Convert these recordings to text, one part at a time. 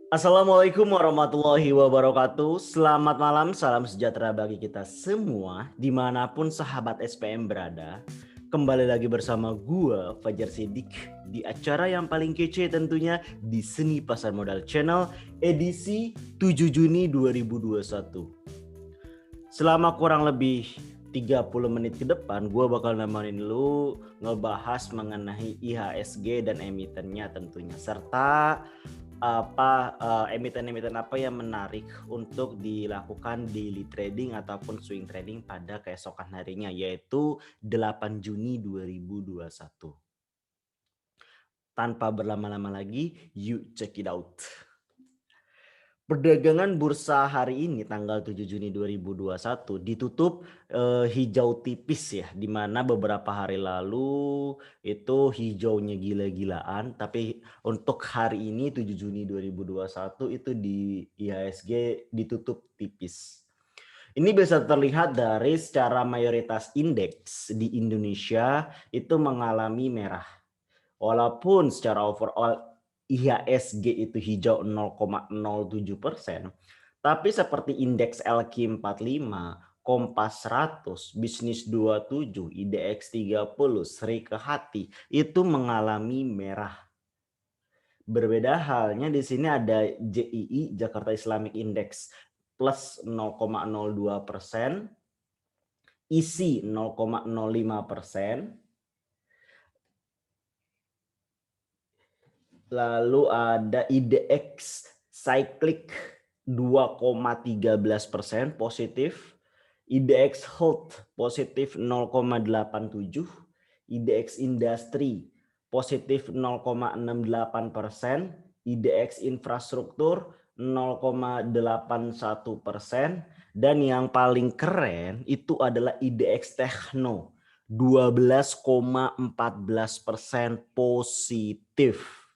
Assalamualaikum warahmatullahi wabarakatuh. Selamat malam, salam sejahtera bagi kita semua dimanapun sahabat SPM berada. Kembali lagi bersama gua Fajar Sidik di acara yang paling kece tentunya di Seni Pasar Modal Channel edisi 7 Juni 2021. Selama kurang lebih 30 menit ke depan gue bakal nemenin lu ngebahas mengenai IHSG dan emitennya tentunya, serta emiten-emiten apa yang menarik untuk dilakukan daily trading ataupun swing trading pada keesokan harinya, yaitu 8 Juni 2021. Tanpa berlama-lama lagi, yuk check it out. Perdagangan bursa hari ini tanggal 7 Juni 2021 ditutup hijau tipis ya, di mana beberapa hari lalu itu hijaunya gila-gilaan, tapi untuk hari ini 7 Juni 2021 itu di IHSG ditutup tipis. Ini bisa terlihat dari secara mayoritas indeks di Indonesia itu mengalami merah. Walaupun secara overall IHSG itu hijau 0,07%, tapi seperti indeks LQ45, Kompas 100, Bisnis 27, IDX 30, Sri Kehati itu mengalami merah. Berbeda halnya di sini ada JII, Jakarta Islamic Index plus 0,02%, ISI 0,05%, lalu ada IDX Cyclic 2,13% positif, IDX Hold positif 0,87%, IDX Industri positif 0,68%, IDX Infrastruktur 0,81%, dan yang paling keren itu adalah IDX Tekno 12,14% positif.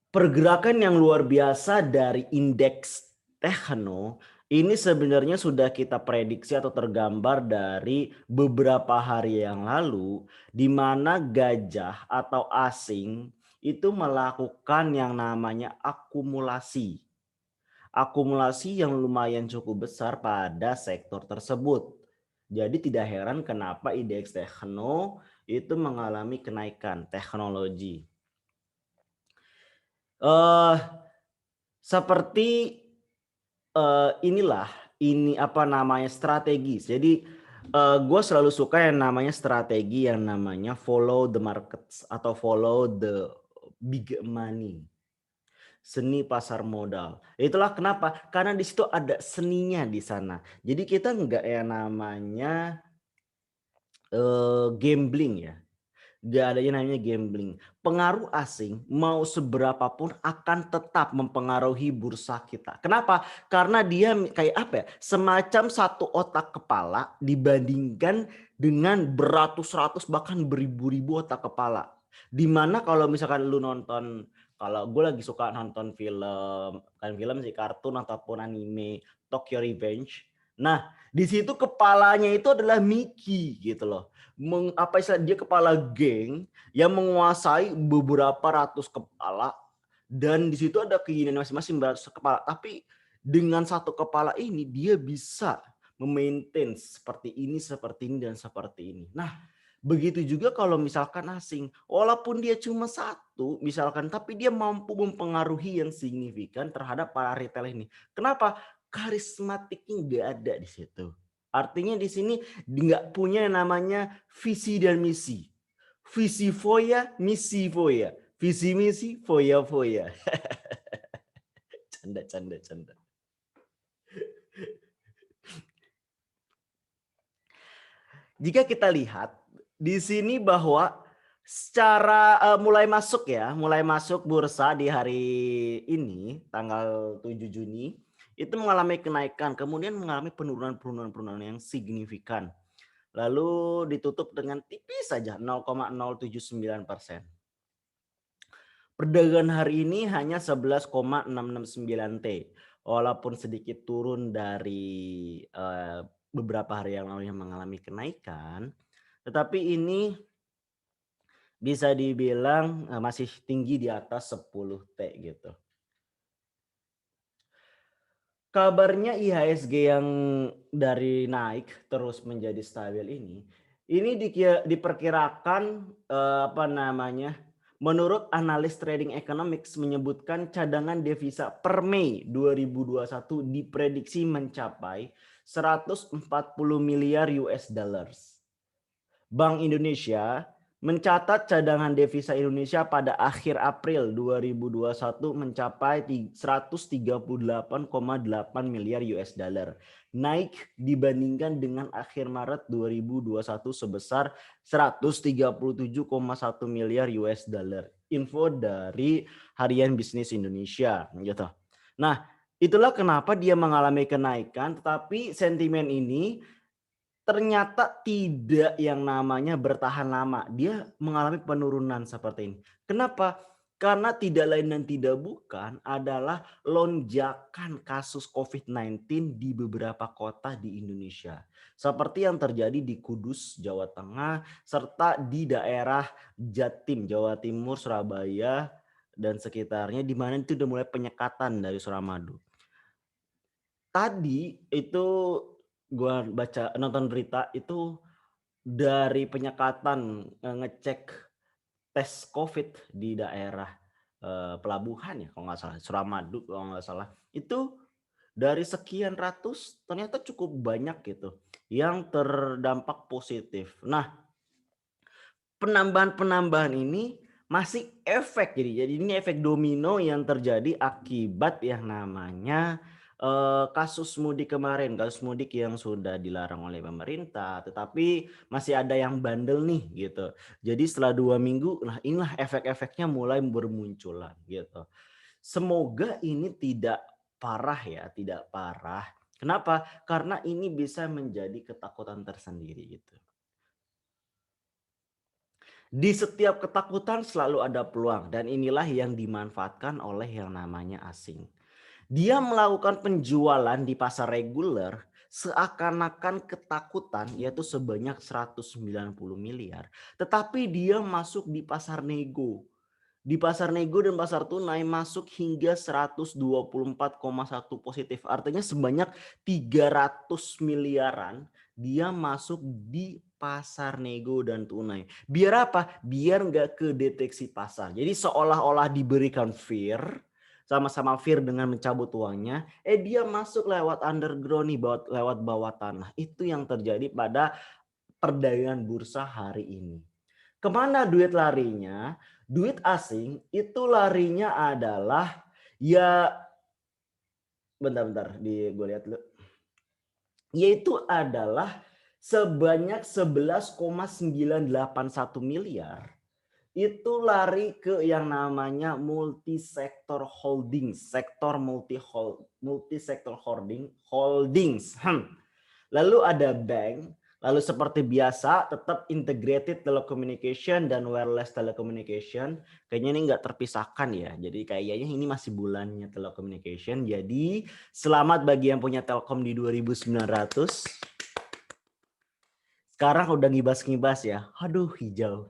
Pergerakan yang luar biasa dari indeks Tekno ini sebenarnya sudah kita prediksi atau tergambar dari beberapa hari yang lalu, di mana gajah atau asing itu melakukan yang namanya akumulasi. Akumulasi yang lumayan cukup besar pada sektor tersebut. Jadi tidak heran kenapa indeks Tekno itu mengalami kenaikan teknologi. Seperti ini apa namanya strategis. Jadi gue selalu suka yang namanya strategi yang namanya follow the markets atau follow the big money. Seni pasar modal. Itulah kenapa, karena di situ ada seninya di sana. Jadi kita nggak yang namanya gambling ya. Gak ada yang namanya gambling. Pengaruh asing mau seberapa pun akan tetap mempengaruhi bursa kita. Kenapa? Karena dia kayak apa ya? Semacam satu otak kepala dibandingkan dengan beratus-ratus bahkan beribu-ribu otak kepala. Dimana kalau misalkan lu nonton, kalau gue lagi suka nonton film, kan film sih, kartun ataupun anime Tokyo Revenge. Nah, di situ kepalanya itu adalah Mickey gitu loh. Dia kepala geng yang menguasai beberapa ratus kepala, dan di situ ada keinginan masing-masing beratus kepala, tapi dengan satu kepala ini dia bisa memaintain seperti ini dan seperti ini. Nah, begitu juga kalau misalkan asing, walaupun dia cuma satu misalkan, tapi dia mampu mempengaruhi yang signifikan terhadap para retail ini. Kenapa? Karismatiknya nggak ada di situ. Artinya di sini nggak punya yang namanya visi dan misi. Visi foya, misi foya. Visi misi foya foya. Canda. Jika kita lihat di sini bahwa secara mulai masuk bursa di hari ini tanggal 7 Juni itu mengalami kenaikan, kemudian mengalami penurunan yang signifikan. Lalu ditutup dengan tipis saja 0,079%. Perdagangan hari ini hanya 11,669 T. Walaupun sedikit turun dari beberapa hari yang lalu yang mengalami kenaikan, tetapi ini bisa dibilang masih tinggi di atas 10T gitu. Kabarnya IHSG yang dari naik terus menjadi stabil ini diperkirakan apa namanya? Menurut analis trading economics menyebutkan cadangan devisa per Mei 2021 diprediksi mencapai 140 miliar US dollars. Bank Indonesia mencatat cadangan devisa Indonesia pada akhir April 2021 mencapai 138,8 miliar US dollar, naik dibandingkan dengan akhir Maret 2021 sebesar 137,1 miliar US dollar. Info dari Harian Bisnis Indonesia gitu. Nah, itulah kenapa dia mengalami kenaikan, tetapi sentimen ini ternyata tidak yang namanya bertahan lama. Dia mengalami penurunan seperti ini. Kenapa? Karena tidak lain dan tidak bukan adalah lonjakan kasus COVID-19 di beberapa kota di Indonesia. Seperti yang terjadi di Kudus, Jawa Tengah, serta di daerah Jatim, Jawa Timur, Surabaya, dan sekitarnya, di mana itu udah mulai penyekatan dari Suramadu. Tadi itu gua nonton berita itu dari penyekatan ngecek tes COVID di daerah pelabuhan ya kalau nggak salah, Suramadu kalau nggak salah. Itu dari sekian ratus ternyata cukup banyak gitu yang terdampak positif. Nah, penambahan-penambahan ini masih efek, jadi ini efek domino yang terjadi akibat yang namanya kasus mudik kemarin, kasus mudik yang sudah dilarang oleh pemerintah, tetapi masih ada yang bandel nih gitu. Jadi setelah 2 minggu, nah inilah efek-efeknya mulai bermunculan gitu. Semoga ini tidak parah ya, tidak parah. Kenapa? Karena ini bisa menjadi ketakutan tersendiri gitu. Di setiap ketakutan selalu ada peluang dan inilah yang dimanfaatkan oleh yang namanya asing. Dia melakukan penjualan di pasar reguler seakan-akan ketakutan yaitu sebanyak 190 miliar. Tetapi dia masuk di pasar nego. Di pasar nego dan pasar tunai masuk hingga 124,1 positif. Artinya sebanyak 300 miliaran dia masuk di pasar nego dan tunai. Biar apa? Biar nggak kedeteksi pasar. Jadi seolah-olah diberikan fear, sama-sama fear dengan mencabut uangnya, dia masuk lewat underground nih, lewat bawah tanah. Itu yang terjadi pada perdagangan bursa hari ini. Kemana duit larinya? Duit asing itu larinya adalah ya bentar gue lihat dulu. Yaitu adalah sebanyak 11,981 miliar itu lari ke yang namanya multi-sektor holding, sektor multi-sektor holdings. Lalu ada bank, lalu seperti biasa tetap integrated telecommunication dan wireless telecommunication. Kayaknya ini nggak terpisahkan ya. Jadi kayaknya ini masih bulannya telecommunication. Jadi selamat bagi yang punya Telkom di 2900. Sekarang udah ngibas-ngibas ya. Aduh, hijau.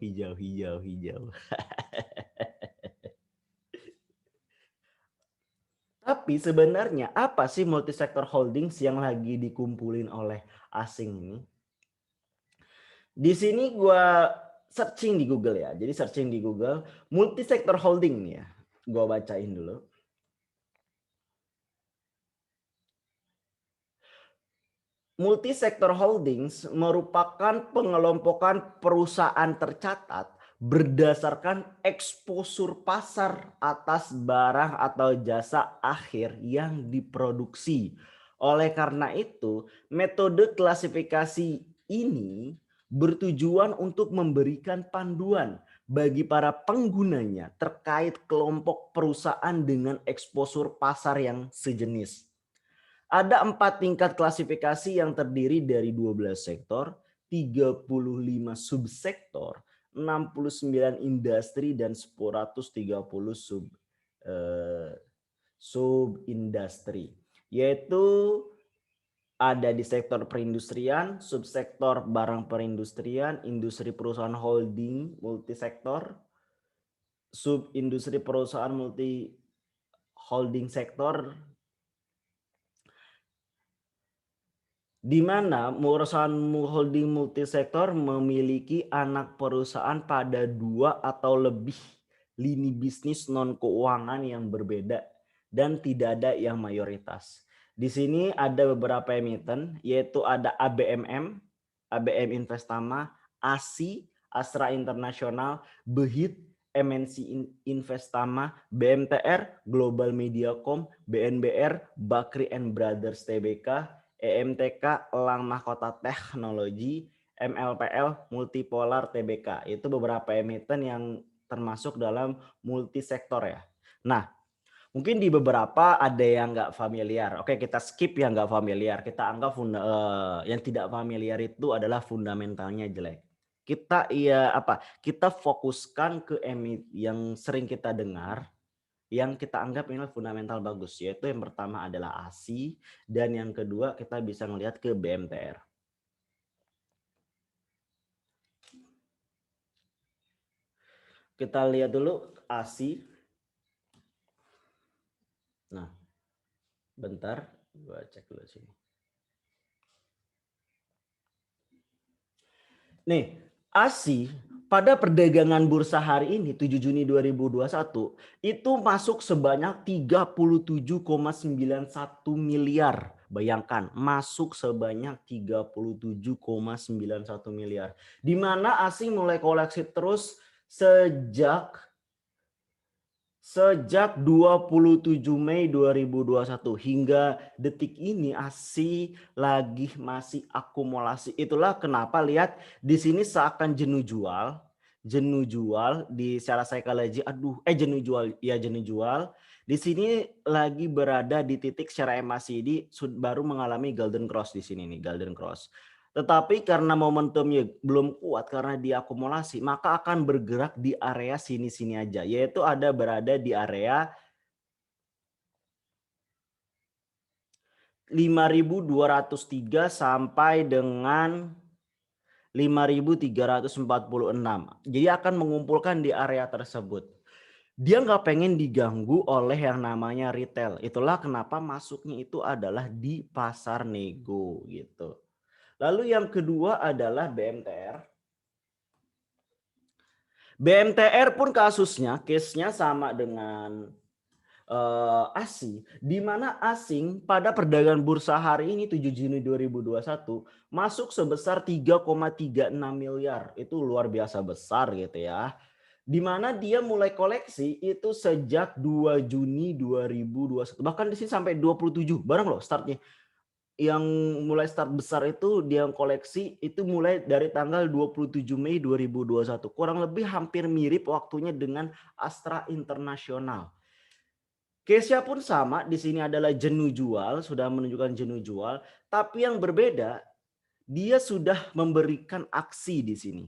Tapi sebenarnya apa sih multi-sektor holdings yang lagi dikumpulin oleh asing ini? Di sini gua searching di Google ya. Jadi searching di Google multi-sektor holding nih ya. Gua bacain dulu. Multi-sektor holdings merupakan pengelompokan perusahaan tercatat berdasarkan eksposur pasar atas barang atau jasa akhir yang diproduksi. Oleh karena itu, metode klasifikasi ini bertujuan untuk memberikan panduan bagi para penggunanya terkait kelompok perusahaan dengan eksposur pasar yang sejenis. Ada 4 tingkat klasifikasi yang terdiri dari 12 sektor, 35 subsektor, 69 industri dan 130 subindustri. Yaitu Ada di sektor perindustrian, subsektor barang perindustrian, industri perusahaan holding multisektor, subindustri perusahaan multi holding sektor, di mana perusahaan holding multisektor memiliki anak perusahaan pada 2 atau lebih lini bisnis non keuangan yang berbeda dan tidak ada yang mayoritas. Di sini ada beberapa emiten, yaitu ada ABMM, ABM Investama, ASI, Astra International, Behit, MNC Investama, BMTR, Global Mediacom, BNBR, Bakri and Brothers Tbk, EMTK, Elang Mahkota Teknologi, MLPL, Multipolar Tbk. Itu beberapa emiten yang termasuk dalam multisektor ya. Nah, mungkin di beberapa ada yang nggak familiar. Oke, kita skip yang nggak familiar. Kita anggap yang tidak familiar itu adalah fundamentalnya jelek. Kita fokuskan ke emit yang sering kita dengar, yang kita anggap ini fundamental bagus, yaitu yang pertama adalah ASI dan yang kedua kita bisa melihat ke BMTR. Kita lihat dulu ASI. Nah, bentar, gua cek dulu sini. Nih, ASI pada perdagangan bursa hari ini 7 Juni 2021 itu masuk sebanyak 37,91 miliar. Bayangkan, masuk sebanyak 37,91 miliar. Di mana ASI mulai koleksi terus sejak 27 Mei 2021 hingga detik ini ASI masih akumulasi. Itulah kenapa lihat di sini seakan jenuh jual di secara psikologi. Jenuh jual. Di sini lagi berada di titik secara MACD baru mengalami golden cross di sini nih, golden cross. Tetapi karena momentumnya belum kuat karena diakumulasi, maka akan bergerak di area sini-sini aja, yaitu berada di area 5.203 sampai dengan 5.346. Jadi akan mengumpulkan di area tersebut. Dia nggak pengen diganggu oleh yang namanya retail. Itulah kenapa masuknya itu adalah di pasar nego gitu. Lalu yang kedua adalah BMTR. BMTR pun kasusnya, case-nya sama dengan ASI, di mana asing pada perdagangan bursa hari ini 7 Juni 2021 masuk sebesar 3,36 miliar. Itu luar biasa besar gitu ya. Di mana dia mulai koleksi itu sejak 2 Juni 2021. Bahkan di sini sampai 27 bareng loh startnya. Yang mulai start besar itu dia koleksi itu mulai dari tanggal 27 Mei 2021. Kurang lebih hampir mirip waktunya dengan Astra International. Case-nya pun sama, di sini adalah jenuh jual, sudah menunjukkan jenuh jual, tapi yang berbeda dia sudah memberikan aksi di sini.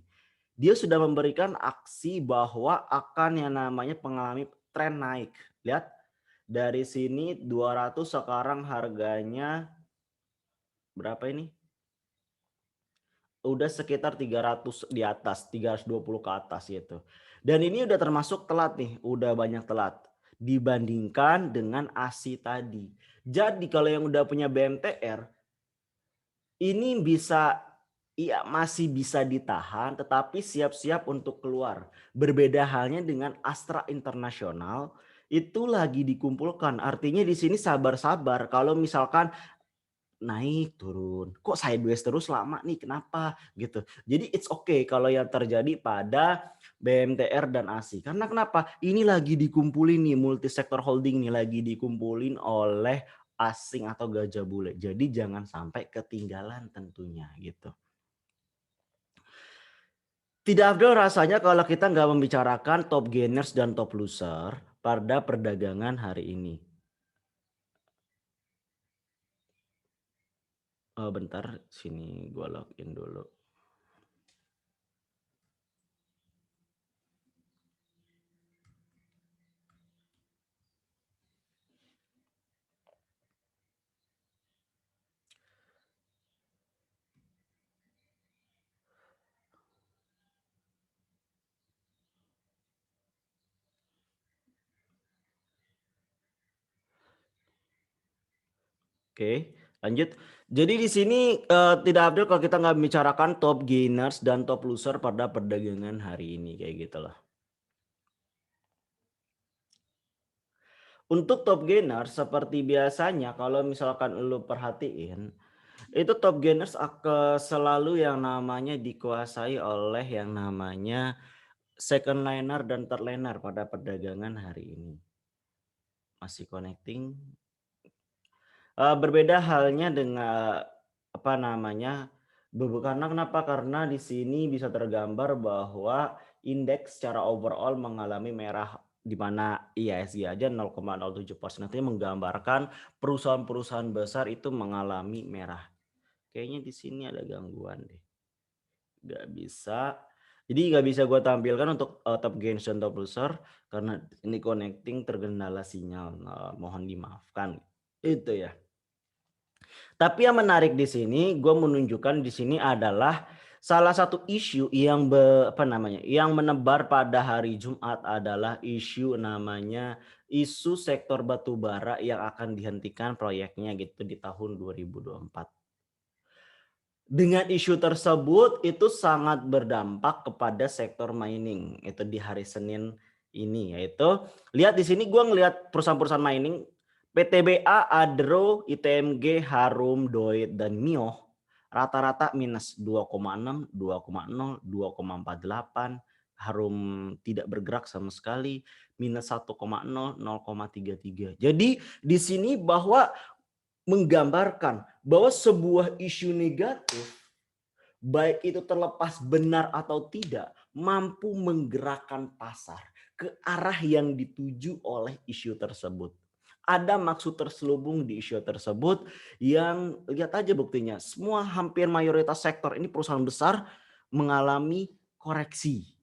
Dia sudah memberikan aksi bahwa akan yang namanya mengalami tren naik. Lihat dari sini 200 sekarang harganya berapa ini? Udah sekitar 300 di atas, 320 ke atas gitu. Dan ini udah termasuk telat nih, udah banyak telat dibandingkan dengan ASI tadi. Jadi kalau yang udah punya BMTR ini masih bisa ditahan tetapi siap-siap untuk keluar. Berbeda halnya dengan Astra International itu lagi dikumpulkan. Artinya di sini sabar-sabar kalau misalkan naik turun kok sideways terus lama nih kenapa gitu. Jadi it's okay kalau yang terjadi pada BMTR dan ASI karena kenapa ini lagi dikumpulin nih multisektor holding nih lagi dikumpulin oleh asing atau gajah bule, jadi jangan sampai ketinggalan tentunya gitu. Tidak afdol rasanya kalau kita nggak membicarakan top gainers dan top loser pada perdagangan hari ini. Oh, bentar, sini gue login dulu. Oke, lanjut. Jadi di sini tidak adil kalau kita nggak membicarakan top gainers dan top loser pada perdagangan hari ini kayak gitu loh. Untuk top gainer seperti biasanya kalau misalkan lu perhatiin, itu top gainers selalu yang namanya dikuasai oleh yang namanya second liner dan third liner pada perdagangan hari ini. Masih connecting. Berbeda halnya dengan apa namanya, karena kenapa? Karena di sini bisa tergambar bahwa indeks secara overall mengalami merah di mana IHSG aja 0,07%. Artinya menggambarkan perusahaan-perusahaan besar itu mengalami merah. Kayaknya di sini ada gangguan deh. Nggak bisa. Jadi nggak bisa gue tampilkan untuk top gains dan top loser karena ini connecting terkendala sinyal. Mohon dimaafkan. Itu ya. Tapi yang menarik di sini, gue menunjukkan di sini adalah salah satu isu yang yang menebar pada hari Jumat adalah isu namanya isu sektor batubara yang akan dihentikan proyeknya gitu di tahun 2024. Dengan isu tersebut itu sangat berdampak kepada sektor mining itu di hari Senin ini, yaitu lihat di sini gue ngelihat perusahaan-perusahaan mining PTBA, Adro, ITMG, Harum, Doit, dan Mio rata-rata minus 2,6, 2,0, 2,48. Harum tidak bergerak sama sekali minus 1,0, 0,33. Jadi di sini bahwa menggambarkan bahwa sebuah isu negatif baik itu terlepas benar atau tidak mampu menggerakkan pasar ke arah yang dituju oleh isu tersebut. Ada maksud terselubung di isu tersebut yang lihat aja buktinya. Semua hampir mayoritas sektor ini perusahaan besar mengalami koreksi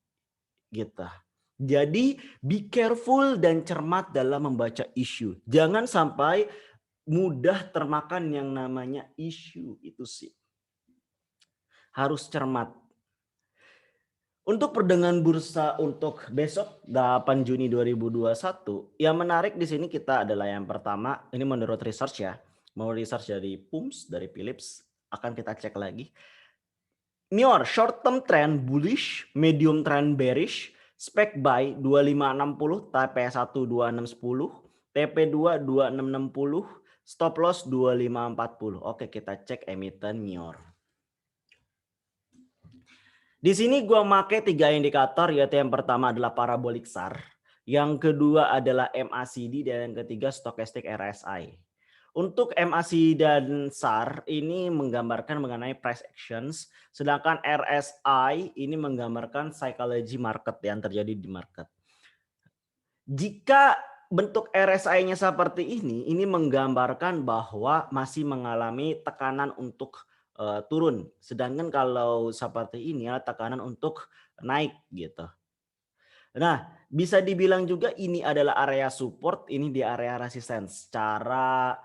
gitu. Jadi be careful dan cermat dalam membaca isu. Jangan sampai mudah termakan yang namanya isu itu sih. Harus cermat. Untuk perdagangan bursa untuk besok 8 Juni 2021, yang menarik di sini kita adalah yang pertama, ini menurut research ya. Mau research dari PUMS, dari Philips, akan kita cek lagi. MIOR short term trend bullish, medium trend bearish, spec buy 2560, TP1 2610, TP2 2660, stop loss 2540. Oke, kita cek emiten MIOR. Di sini gua pakai 3 indikator, yaitu yang pertama adalah parabolic SAR, yang kedua adalah MACD, dan yang ketiga stochastic RSI. Untuk MACD dan SAR ini menggambarkan mengenai price actions, sedangkan RSI ini menggambarkan psychology market yang terjadi di market. Jika bentuk RSI-nya seperti ini menggambarkan bahwa masih mengalami tekanan untuk turun. Sedangkan kalau seperti ini ya tekanan untuk naik gitu. Nah, bisa dibilang juga ini adalah area support, ini di area resistance. Secara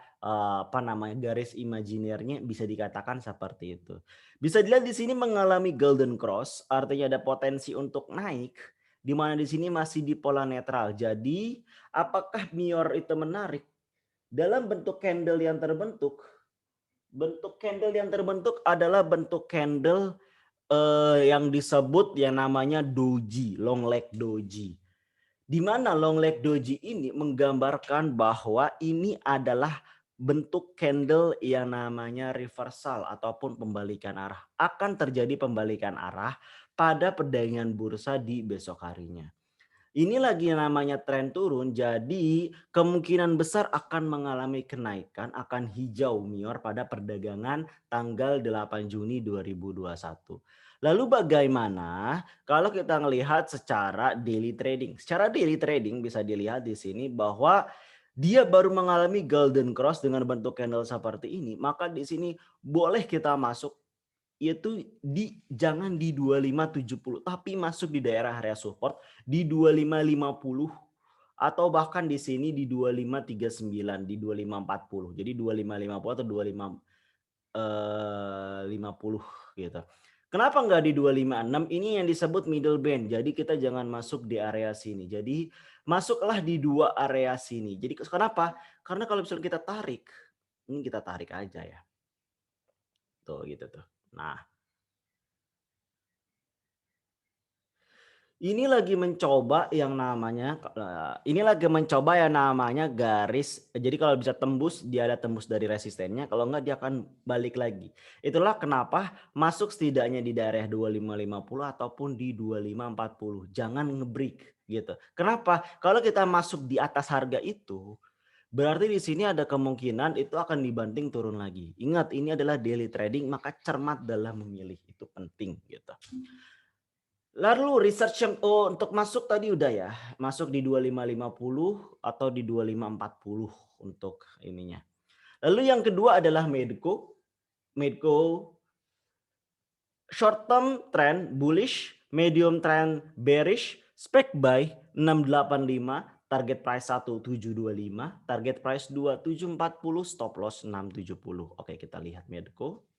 garis imajinernya bisa dikatakan seperti itu. Bisa dilihat di sini mengalami golden cross, artinya ada potensi untuk naik, di mana di sini masih di pola netral. Jadi, apakah MIOR itu menarik? Dalam bentuk candle yang terbentuk, adalah bentuk candle yang disebut yang namanya doji, long leg doji. Di mana long leg doji ini menggambarkan bahwa ini adalah bentuk candle yang namanya reversal ataupun pembalikan arah. Akan terjadi pembalikan arah pada perdagangan bursa di besok harinya. Ini lagi namanya tren turun, jadi kemungkinan besar akan mengalami kenaikan, akan hijau MIOR pada perdagangan tanggal 8 Juni 2021. Lalu bagaimana kalau kita melihat secara daily trading? Secara daily trading bisa dilihat di sini bahwa dia baru mengalami golden cross dengan bentuk candle seperti ini, maka di sini boleh kita masuk yaitu jangan di 2570 tapi masuk di daerah area support di 2550 atau bahkan di sini di 2539 di 2540. Jadi 2550 atau 2550 gitu. Kenapa enggak di 256? Ini yang disebut middle band. Jadi kita jangan masuk di area sini. Jadi masuklah di dua area sini. Jadi kenapa? Karena kalau misalnya kita tarik Ini kita tarik aja ya. Tuh gitu tuh. Nah, ini lagi mencoba yang namanya garis. Jadi kalau bisa tembus, dia ada tembus dari resistennya. Kalau enggak dia akan balik lagi. Itulah kenapa masuk setidaknya di daerah 2550 ataupun di 2540. Jangan ngebreak gitu. Kenapa? Kalau kita masuk di atas harga itu, berarti di sini ada kemungkinan itu akan dibanting turun lagi. Ingat, ini adalah daily trading, maka cermat dalam memilih itu penting gitu. Lalu research yang untuk masuk tadi udah ya, masuk di 2550 atau di 2540 untuk ininya. Lalu yang kedua adalah Medco. Medco short term trend bullish, medium trend bearish, spec buy 685, target price 1725, target price 2740, stop loss 670. Oke, kita lihat Medco.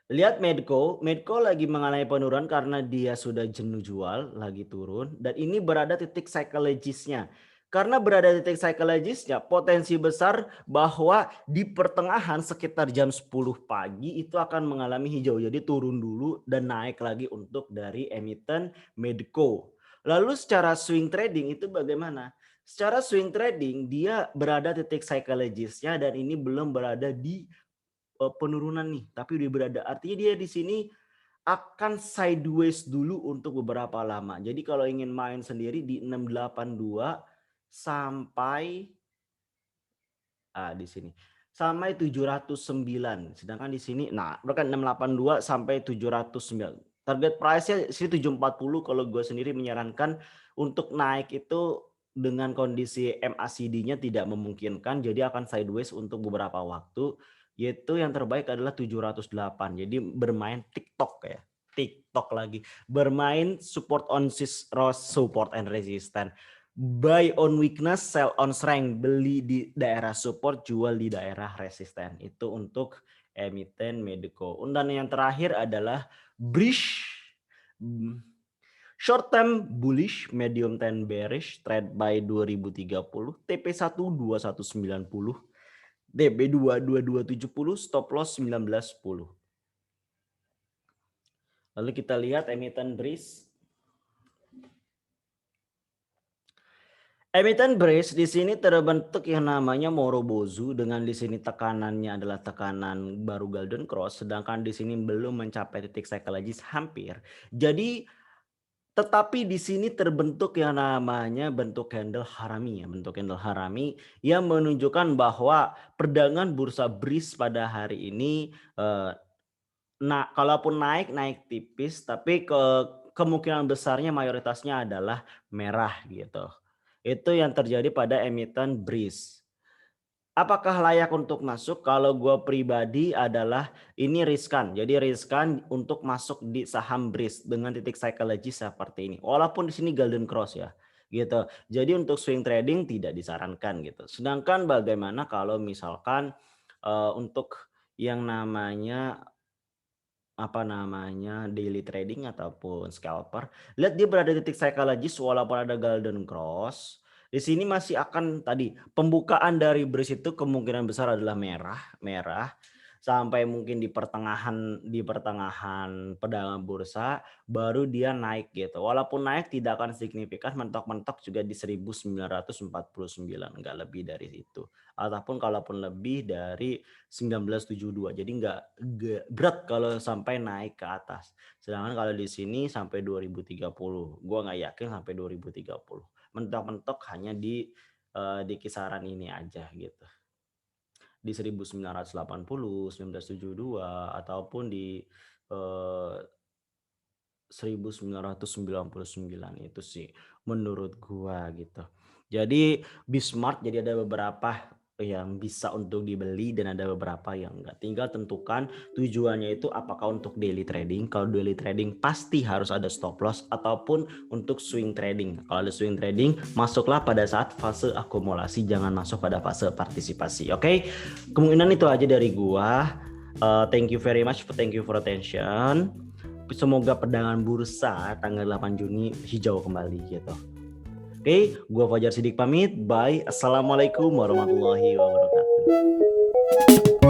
Lihat Medco lagi mengalami penurunan karena dia sudah jenuh jual, lagi turun. Dan ini berada titik psychologisnya. Karena berada titik psychologisnya, potensi besar bahwa di pertengahan sekitar jam 10 pagi itu akan mengalami hijau. Jadi turun dulu dan naik lagi untuk dari emiten Medco. Lalu secara swing trading itu bagaimana? Secara swing trading dia berada titik psychologisnya dan ini belum berada di penurunan nih, tapi udah berada. Artinya dia di sini akan sideways dulu untuk beberapa lama. Jadi kalau ingin main sendiri di 682 sampai di sini sampai 709. Sedangkan di sini berarti 682 sampai 709. Target price-nya sini 740. Kalau gue sendiri menyarankan untuk naik itu dengan kondisi MACD-nya tidak memungkinkan, jadi akan sideways untuk beberapa waktu. Yaitu yang terbaik adalah 708. Jadi bermain TikTok ya. TikTok lagi. Bermain support and resistance. Buy on weakness, sell on strength. Beli di daerah support, jual di daerah resisten. Itu untuk emiten Medco. Dan yang terakhir adalah Brish. Short term bullish, medium term bearish, trade by 2030, TP1 2190. DB2 2270, stop loss 1910. Lalu kita lihat emiten Breeze. Emiten Breeze di sini terbentuk yang namanya Morobozu dengan di sini tekanannya adalah tekanan baru Golden Cross, sedangkan di sini belum mencapai titik psikologis hampir. Jadi tetapi di sini terbentuk yang namanya bentuk candle harami ya, bentuk candle harami yang menunjukkan bahwa perdagangan bursa Breeze pada hari ini kalaupun naik tipis, tapi kemungkinan besarnya mayoritasnya adalah merah gitu. Itu yang terjadi pada emiten Breeze. Apakah layak untuk masuk? Kalau gue pribadi adalah ini riskan. Jadi riskan untuk masuk di saham Breeze dengan titik psikologi seperti ini. Walaupun di sini Golden Cross ya, gitu. Jadi untuk swing trading tidak disarankan gitu. Sedangkan bagaimana kalau misalkan untuk yang namanya daily trading ataupun scalper, lihat dia berada di titik psikologis walaupun ada Golden Cross. Di sini masih akan tadi pembukaan dari Breeze itu kemungkinan besar adalah merah sampai mungkin di pertengahan perdagangan bursa baru dia naik gitu. Walaupun naik tidak akan signifikan, mentok-mentok juga di 1949, enggak lebih dari itu. Ataupun kalaupun lebih dari 1972. Jadi enggak berat kalau sampai naik ke atas. Sedangkan kalau di sini sampai 2030. Gua nggak yakin sampai 2030. Mentok-mentok hanya di kisaran ini aja gitu. Di 1980, 1972 ataupun di 1999 itu sih menurut gua gitu. Jadi Bismart, jadi ada beberapa yang bisa untuk dibeli dan ada beberapa yang enggak. Tinggal tentukan tujuannya itu apakah untuk daily trading. Kalau daily trading pasti harus ada stop loss ataupun untuk swing trading. Kalau ada swing trading, masuklah pada saat fase akumulasi, jangan masuk pada fase partisipasi. Oke? Kemungkinan itu aja dari gua. Thank you very much, thank you for attention. Semoga perdagangan bursa tanggal 8 Juni hijau kembali gitu. Oke, gua Fajar Sidik pamit. Bye. Assalamualaikum warahmatullahi wabarakatuh.